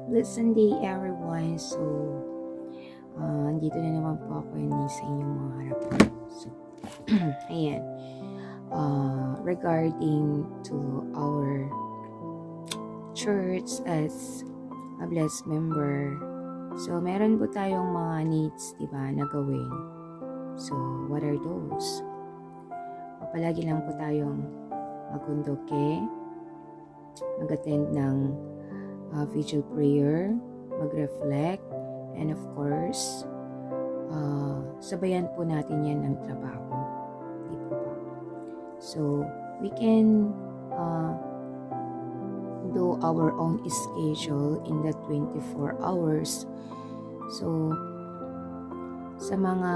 Blessed day everyone. So, dito na naman po ako sa inyong mga harapan. So, ayan. Regarding to our church as a blessed member. So, meron po tayong mga needs, diba, na gawin. So, what are those? Palagi lang po tayong magundoke, mag-attend ng vigil prayer, mag-reflect, and of course, sabayan po natin yan ng trabaho. Di po ba? So, we can do our own schedule in the 24 hours. So, sa mga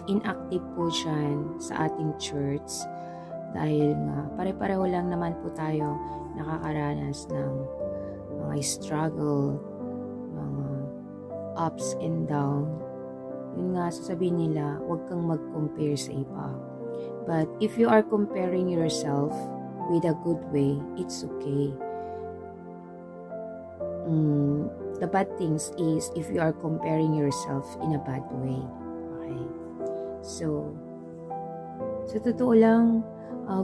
inactive po dyan sa ating church, dahil nga pare-pareho lang naman po tayo nakakaranas ng mga struggle, mga ups and down. Yun nga, sasabihin nila, huwag kang mag-compare sa iba. But if you are comparing yourself with a good way, it's okay. The bad things is if you are comparing yourself in a bad way. Okay? So, sa totoo lang,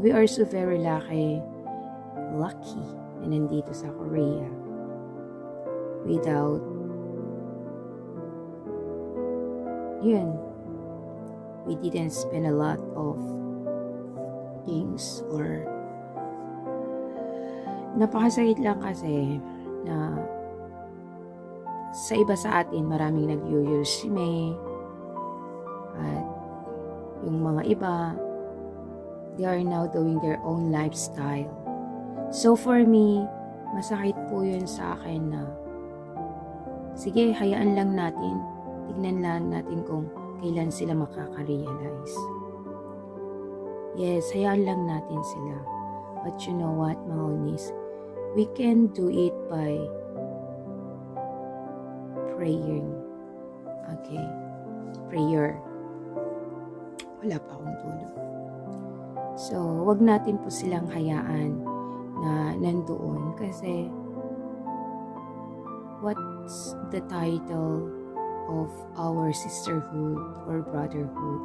we are so very lucky na nandito sa Korea without we didn't spend a lot of things or napakasakit lang kasi na sa iba sa atin maraming nag-yuryusime at yung mga iba they are now doing their own lifestyle. So for me, masakit po yun sa akin na sige, hayaan lang natin, tignan lang natin kung kailan sila makaka-realize. Yes, hayaan lang natin sila. But you know what, mga unis, we can do it by praying. Okay? Prayer. Wala pa akong tulog. So, wag natin po silang hayaan na nandoon kasi what's the title of our sisterhood or brotherhood?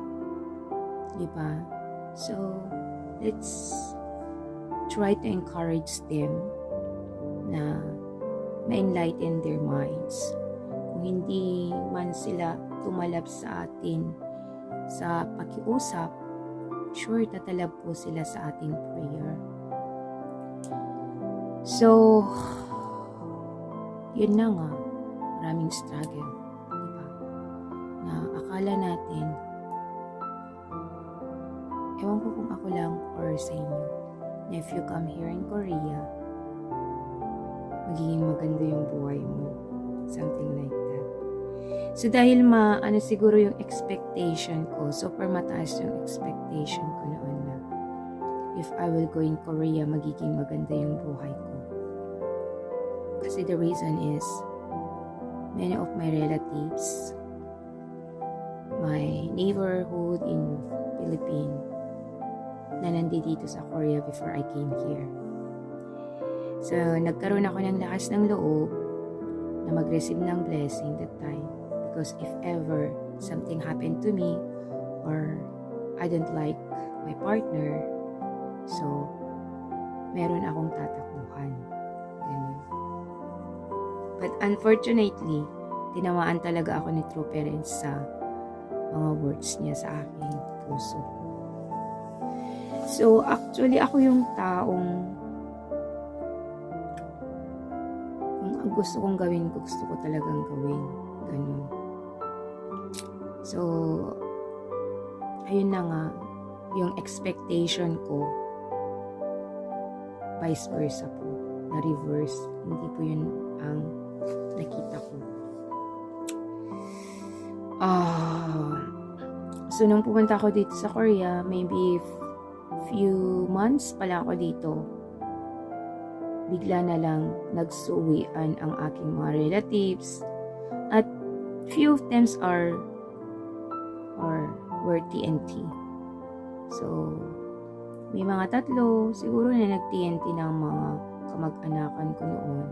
Diba? So, let's try to encourage them na ma-enlighten their minds. Kung hindi man sila tumalab sa atin sa pakiusap, sure, tatalab po sila sa ating prayer. So, yun na nga, maraming struggle, diba? Na akala natin, ewan ko kung ako lang or sa inyo, na if you come here in Korea, magiging maganda yung buhay mo. Something like that. So, dahil siguro yung expectation ko, super mataas yung expectation ko noon na if I will go in Korea, magiging maganda yung buhay ko. Kasi the reason is, many of my relatives, my neighborhood in Philippines, na nandito sa Korea before I came here. So, nagkaroon ako ng lakas ng loob na mag-receive ng blessing that time. Because if ever something happened to me or I don't like my partner, so, meron akong tatakbuhan. Ganun. But unfortunately, tinamaan talaga ako ni True Parents sa mga words niya sa aking puso. So, actually, ako yung taong kung ang gusto kong gawin, gusto ko talagang gawin. Ganun. So, ayun na nga, yung expectation ko, vice versa po, na reverse. Hindi po yun ang nakita ko. So, nung pumunta ako dito sa Korea, maybe few months pala ako dito, bigla na lang nagsuwian ang aking mga relatives at few of them were TNT. So, may mga tatlo siguro na nag-TNT ng mga kamag-anakan ko noon.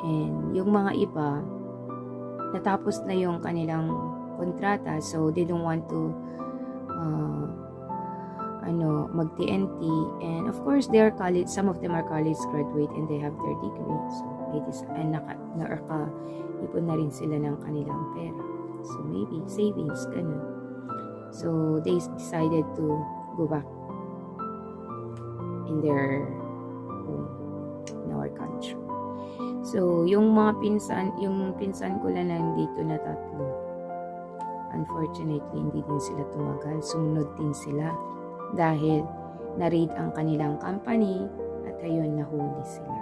And yung mga iba, natapos na yung kanilang kontrata, so they don't want to mag-TNT. And of course, they are college, some of them are college graduate and they have their degree. So naka-ipon na rin sila ng kanilang pera. So maybe savings, ganun. So they decided to go back in their home, in our country. So yung pinsan ko lang nandito na tatlo, unfortunately hindi din sila tumagal, sumunod din sila dahil na-raid ang kanilang company at ayun, nahuli sila.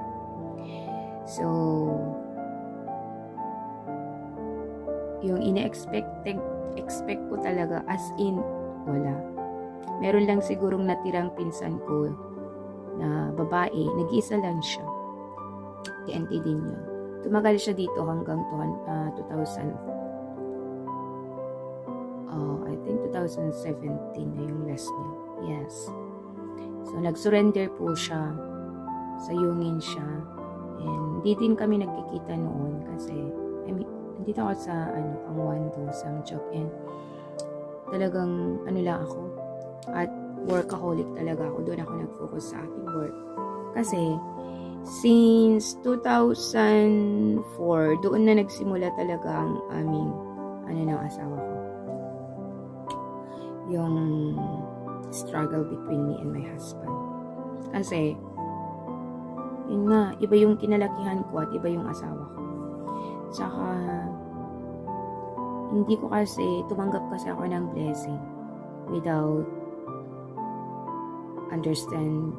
So yung expect ko talaga, as in wala. Meron lang sigurong natirang pinsan ko na babae, nag-iisa lang siya, TNT din yun. Tumagal siya dito hanggang 2017 na yung last niya. Yes. So, nag-surrender po siya. Sayungin siya. And hindi din kami nagkikita noon kasi nandito ako sa Pangwando, Samchok. And talagang lang ako. At workaholic talaga ako. Doon ako nag-focus sa aking work. Kasi since 2004, doon na nagsimula talaga ang aming ng asawa ko. Yung struggle between me and my husband. Kasi yun nga, iba yung kinalakihan ko at iba yung asawa ko. Tsaka hindi ko kasi, tumanggap kasi ako ng blessing without understand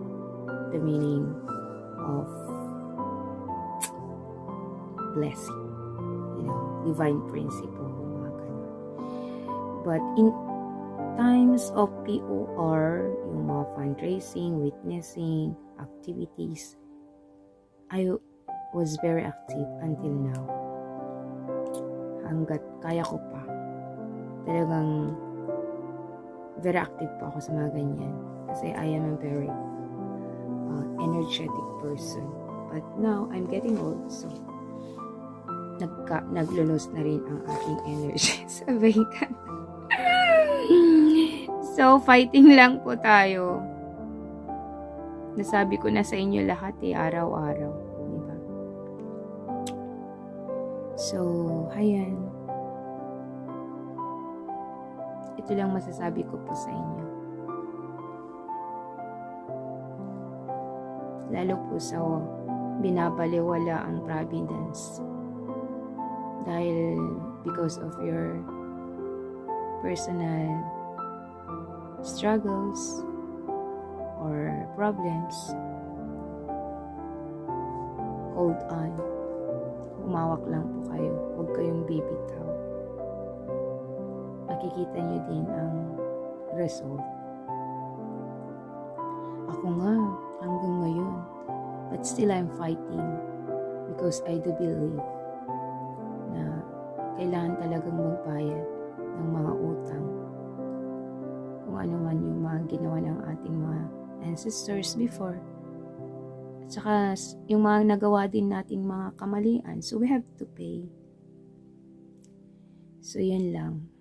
the meaning of blessing, divine principle, mga ganun. But in times of POR, yung mga fundraising, witnessing, activities, I was very active until now. Hanggat kaya ko pa. Talagang very active pa ako sa mga ganyan. Kasi I am a very energetic person. But now, I'm getting old, so naglulose na rin ang aking energy sa vacant. So, fighting lang po tayo. Nasabi ko na sa inyo lahat araw-araw. Diba? So, ayan. Ito lang masasabi ko po sa inyo. Lalo po sa binabaliwala ang providence. Dahil because of your personal struggles or problems, hold on. Umawak lang po kayo. Huwag kayong bibitaw. Makikita nyo din ang result. Ako nga, hanggang ngayon. But still I'm fighting because I do believe na kailangan talagang magbayad ng mga utang. Kung ano man yung mga ginawa ng ating mga ancestors before. At saka yung mga nagawa din nating mga kamalian. So we have to pay. So yan lang.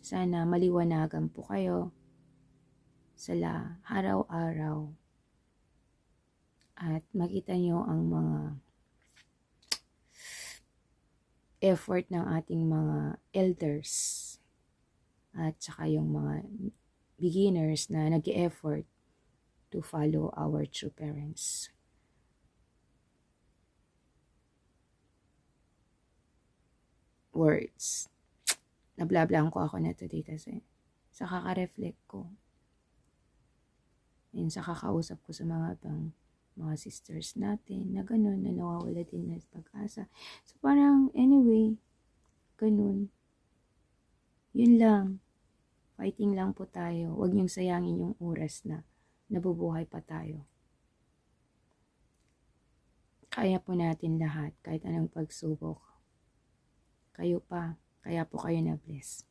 Sana maliwanagan po kayo sa araw-araw. At makita nyo ang mga effort ng ating mga elders at saka yung mga beginners na nag-e-effort to follow our true parents. Words. Nablablang ko ako na today kasi sa kaka-reflect ko and sa kakausap ko sa mga mga sisters natin na ganun, na nawawala din ng pag-asa. So parang anyway, ganun. Yun lang. Fighting lang po tayo. Huwag niyong sayangin yung oras na nabubuhay pa tayo. Kaya po natin lahat, kahit anong pagsubok. Kayo pa, kaya po kayo na-bless.